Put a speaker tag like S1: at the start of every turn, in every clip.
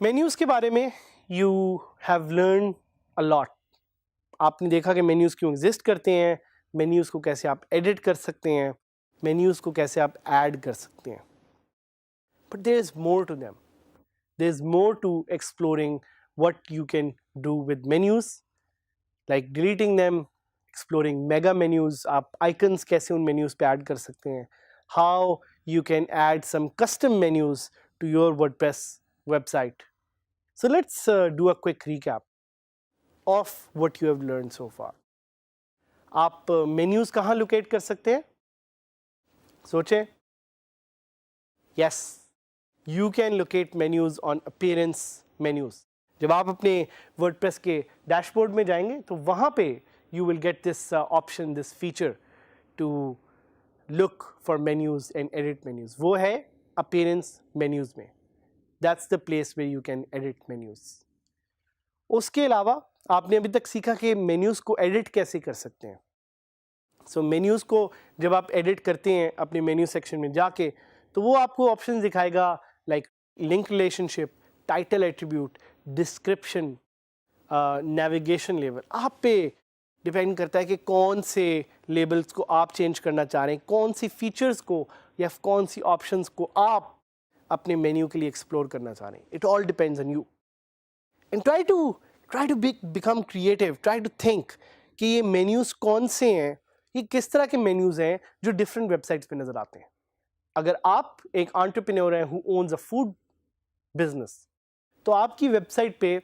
S1: Menus के बारे में you have learn a lot. आपने देखा कि मेन्यूज़ क्यों एग्जिस्ट करते हैं, मेन्यूज़ को कैसे आप एडिट कर सकते हैं, मेन्यूज़ को कैसे आप ऐड कर सकते हैं। But there is more to them, there is more to exploring what you can do with menus, like deleting them, exploring mega menus, आप आइकन्स कैसे उन मेन्यूज़ पे ऐड कर सकते हैं, how you can add some custom menus to your WordPress website. So let's do a quick recap of what you have learned so far. आप menus कहाँ locate कर सकते हैं? सोचें. Yes, you can locate menus on appearance menus. जब आप अपने WordPress के dashboard में जाएंगे तो वहाँ पे you will get this option, this feature to look for menus and edit menus. वो है appearance menus में. That's the place where you can edit menus. उसके अलावा आपने अभी तक सीखा कि menus को edit कैसे कर सकते हैं. So menus को जब आप edit करते हैं अपने menu section में जाके तो वो आपको options दिखाएगा like link relationship, title attribute, description, navigation level. आप पे डिपेंड करता है कि कौन से लेबल्स को आप चेंज करना चाह रहे हैं, कौन सी फीचर्स को या कौन सी ऑप्शंस को आप अपने मेन्यू के लिए एक्सप्लोर करना चाह रहे हैं. It all depends on you and try to become creative, try to think कि ये मेन्यूज़ कौन से हैं, ये किस तरह के मेन्यूज़ हैं जो डिफरेंट वेबसाइट्स पे नज़र आते हैं. अगर आप एक एंटरप्रेन्योर हैं who owns a food business तो आपकी वेबसाइट पे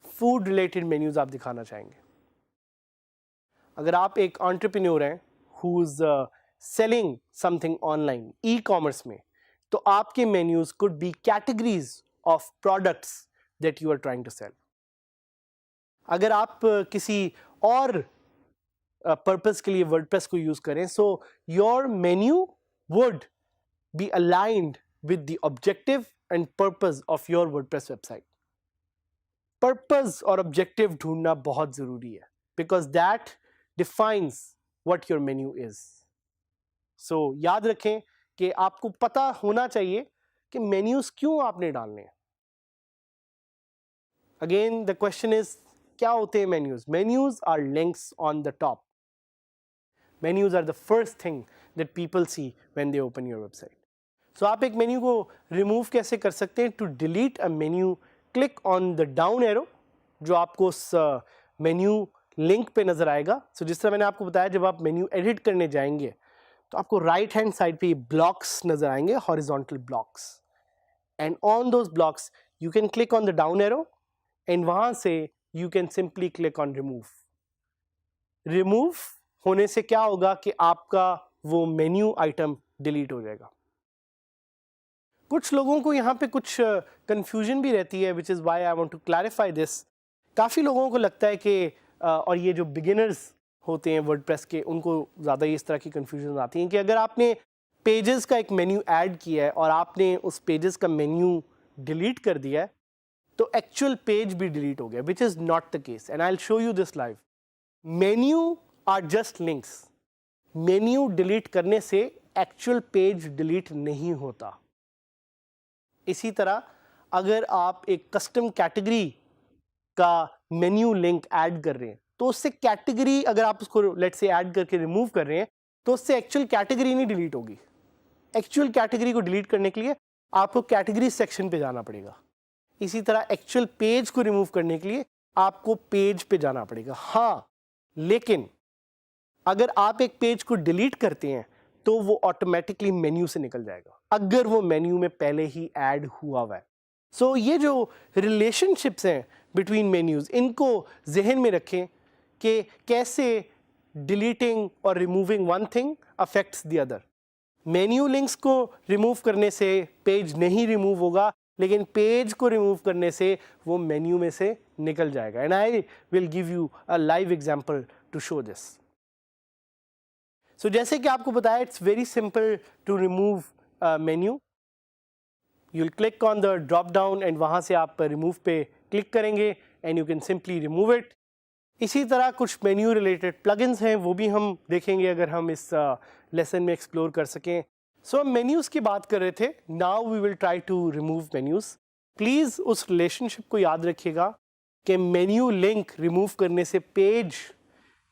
S1: फूड रिलेटेड मेन्यूज़ आप दिखाना चाहेंगे. अगर आप एक एंटरप्रेन्योर हैं who is selling something online e commerce में तो आपके menus could be categories of products that you are trying to sell. अगर आप किसी और पर्पस के लिए वर्डप्रेस को यूज करें so your menu would be aligned with the objective and purpose of your WordPress website. Purpose और objective ढूंढना बहुत जरूरी है because that defines what your menu is. So याद रखें कि आपको पता होना चाहिए कि menus क्यों आपने डालने हैं. Again the question is क्या होते हैं menus? Menus are links on the top. Menus are the first thing that people see when they open your website. So आप एक menu को remove कैसे कर सकते हैं? To delete a menu, click on the down arrow जो आपको उस menu लिंक पे नजर आएगा. सो जिस तरह मैंने आपको बताया जब आप मेन्यू एडिट करने जाएंगे तो आपको राइट हैंड साइड पे ये ब्लॉक्स नजर आएंगे, horizontal blocks, and on those blocks you can click on the down arrow and वहां से you can simply click on remove. Remove होने से क्या होगा कि आपका वो मेन्यू आइटम डिलीट हो जाएगा. कुछ लोगों को यहाँ पे कुछ कंफ्यूजन भी रहती है which is why I want to clarify this. काफ़ी लोगों को लगता है कि और ये जो बिगिनर्स होते हैं वर्डप्रेस के उनको ज़्यादा इस तरह की कन्फ्यूजन आती हैं कि अगर आपने पेजेस का एक मेन्यू ऐड किया है और आपने उस पेजेस का मेन्यू डिलीट कर दिया है तो एक्चुअल पेज भी डिलीट हो गया, which is not the case and I will show you this live. Menu are just links. Menu delete करने से एक्चुअल पेज डिलीट नहीं होता. इसी तरह अगर आप एक कस्टम कैटेगरी का मेन्यू लिंक ऐड कर रहे हैं तो उससे कैटेगरी अगर आप उसको लेट्स से ऐड करके रिमूव कर रहे हैं तो उससे एक्चुअल कैटेगरी नहीं डिलीट होगी. एक्चुअल कैटेगरी को डिलीट करने के लिए आपको कैटेगरी सेक्शन पे जाना पड़ेगा. इसी तरह एक्चुअल पेज को रिमूव करने के लिए आपको पेज पे जाना पड़ेगा. हाँ, लेकिन अगर आप एक पेज को डिलीट करते हैं तो वो ऑटोमेटिकली मेन्यू से निकल जाएगा अगर वो मेन्यू में पहले ही ऐड हुआ हुआ है. सो ये जो रिलेशनशिप्स हैं बिटवीन मेन्यूज़ इनको जहन में रखें कि कैसे डिलीटिंग और removing one thing affects the other. Menu links को रिमूव करने से पेज नहीं रिमूव होगा लेकिन पेज को रिमूव करने से वो मेन्यू में से निकल जाएगा. And I will give you a live example to show this. So जैसे कि आपको बताया, it's very simple to remove menu. You will click on the drop down and वहाँ से आप रिमूव पे क्लिक करेंगे and you can simply remove it. इसी तरह कुछ मेन्यू रिलेटेड प्लगइन्स हैं, वो भी हम देखेंगे अगर हम इस लेसन में एक्सप्लोर कर सकें. सो हम मेन्यूज़ की बात कर रहे थे. Now we will try to remove menus. Please उस रिलेशनशिप को याद रखिएगा कि मेन्यू लिंक रिमूव करने से पेज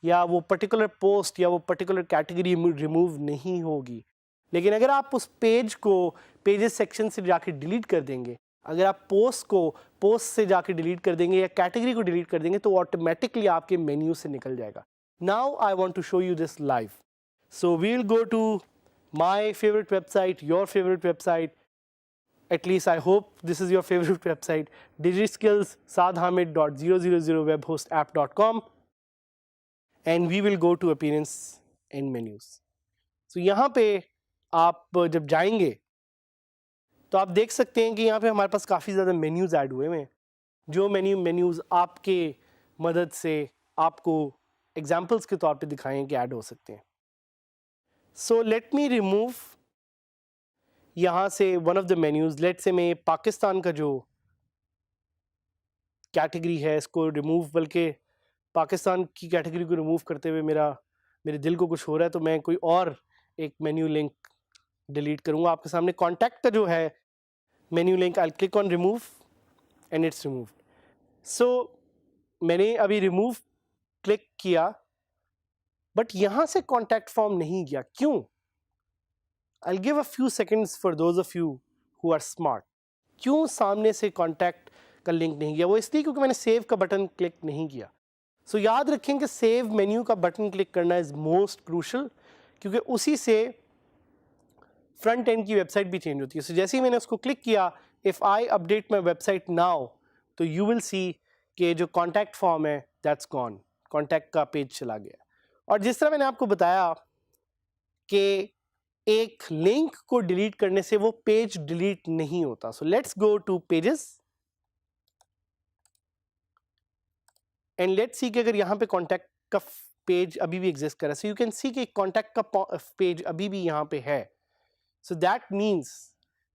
S1: या वो पर्टिकुलर पोस्ट या वो पर्टिकुलर कैटेगरी रिमूव नहीं होगी. लेकिन अगर आप उस पेज को पेजेस सेक्शन से जाके डिलीट कर देंगे, अगर आप पोस्ट को पोस्ट से जाके डिलीट कर देंगे या कैटेगरी को डिलीट कर देंगे, तो ऑटोमेटिकली आपके मेन्यू से निकल जाएगा. Now I want to show you this live. So we will go to my favourite website, your favourite website. At least I hope this is your favorite website, digitskills.saadhamid.000webhostapp.com, and we will go to appearance and menus. So यहाँ पे आप जब जाएंगे तो आप देख सकते हैं कि यहाँ पे हमारे पास काफ़ी ज़्यादा मेन्यूज़ ऐड हुए हैं, जो मेन्यूज़ आपके मदद से आपको एग्जाम्पल्स के तौर पे दिखाएं कि ऐड हो सकते हैं. सो लेट मी रिमूव यहाँ से one of the menus. Let से मैं पाकिस्तान का जो कैटेगरी है इसको रिमूव, बल्कि पाकिस्तान की कैटेगरी को रिमूव करते हुए मेरे दिल को कुछ हो रहा है, तो मैं कोई और एक मेन्यू लिंक डिलीट करूँगा. आपके सामने कॉन्टैक्ट का जो है menu link, I click on remove and it's removed. So मैंने अभी रिमूव क्लिक किया, बट यहाँ से कॉन्टैक्ट फॉर्म नहीं गया. क्यों? I'll give a few seconds for those of you who are smart. क्यों सामने से कॉन्टैक्ट का लिंक नहीं गया? वो इसलिए क्योंकि मैंने सेव का बटन क्लिक नहीं किया. सो याद रखें कि सेव मेन्यू का बटन क्लिक करना इज़ मोस्ट क्रूशल, क्योंकि उसी से फ्रंट एंड की वेबसाइट भी चेंज होती है. सो जैसे ही मैंने उसको क्लिक किया, if I update my website now, तो यू विल सी कि जो कॉन्टैक्ट फॉर्म है दैट्स गॉन, कॉन्टैक्ट का पेज चला गया. और जिस तरह मैंने आपको बताया कि एक लिंक को डिलीट करने से वो पेज डिलीट नहीं होता. So let's go two pages and let's see कि अगर यहाँ पे कॉन्टैक्ट का पेज अभी भी एग्जिस्ट कर रहा है. सो यू कैन सी कि कॉन्टैक्ट का पेज अभी भी यहाँ पे है. सो दैट मीन्स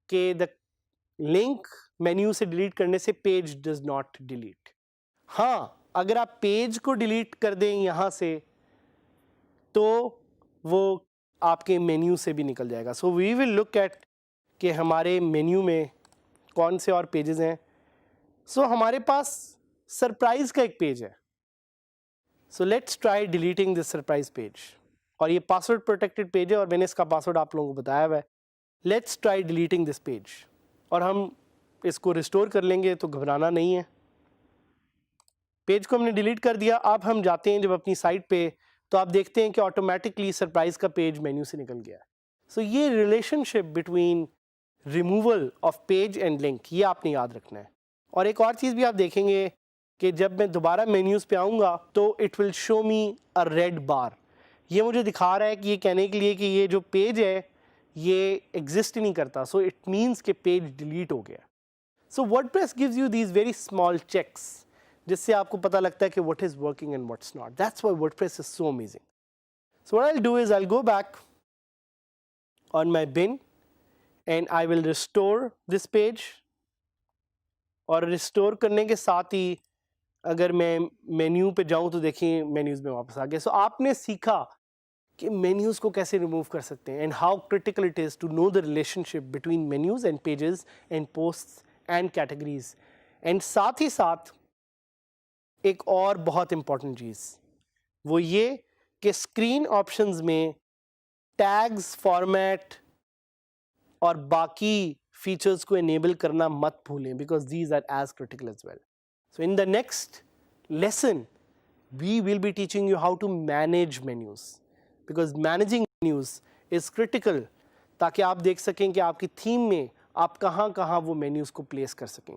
S1: कि द लिंक मेन्यू से डिलीट करने से पेज डज नॉट डिलीट. हाँ, अगर आप पेज को डिलीट कर दें यहाँ से, तो वो आपके मेन्यू से भी निकल जाएगा. So we will look at कि हमारे मेन्यू में कौन से और पेजेस हैं. सो हमारे पास सरप्राइज़ का एक पेज है. So let's try deleting this surprise page. और ये पासवर्ड प्रोटेक्टेड पेज है और मैंने इसका पासवर्ड आप लोगों को बताया हुआ है. Let's try deleting this page और हम इसको रिस्टोर कर लेंगे, तो घबराना नहीं है. पेज को हमने डिलीट कर दिया. अब हम जाते हैं जब अपनी साइट पे, तो आप देखते हैं कि ऑटोमेटिकली सरप्राइज का पेज मेन्यू से निकल गया. सो ये relationship between removal of page and link, ये आपने याद रखना है. और एक और चीज़ भी आप देखेंगे कि जब मैं दोबारा मेन्यूज़ पे आऊँगा तो it will show me a red bar. ये मुझे दिखा रहा है कि ये कहने के लिए कि ये जो पेज है ये एग्जिस्ट ही नहीं करता. सो इट मीन्स कि पेज डिलीट हो गया. So WordPress gives you these very small checks, जिससे आपको पता लगता है कि what is working and what's not. That's why WordPress is so amazing. So what I'll do is I'll go back on my bin and I will restore this page. और restore करने के साथ ही अगर मैं मेन्यू पे जाऊँ तो देखिए मेन्यूज़ में वापस आ गया. So आपने सीखा कि मेन्यूज़ को कैसे रिमूव कर सकते हैं and how critical it is to know the relationship between menus and pages and posts and categories. And साथ ही साथ एक और बहुत इम्पॉर्टेंट चीज़ वो ये कि स्क्रीन ऑप्शंस में टैग्स, फॉर्मेट और बाकी फीचर्स को इनेबल करना मत भूलें, because these are as critical as well. So in the next lesson we will be teaching you how to manage menus, because managing menus is critical, ताकि आप देख सकें कि आपकी थीम में आप कहाँ कहाँ वो मेन्यूज़ को प्लेस कर सकें.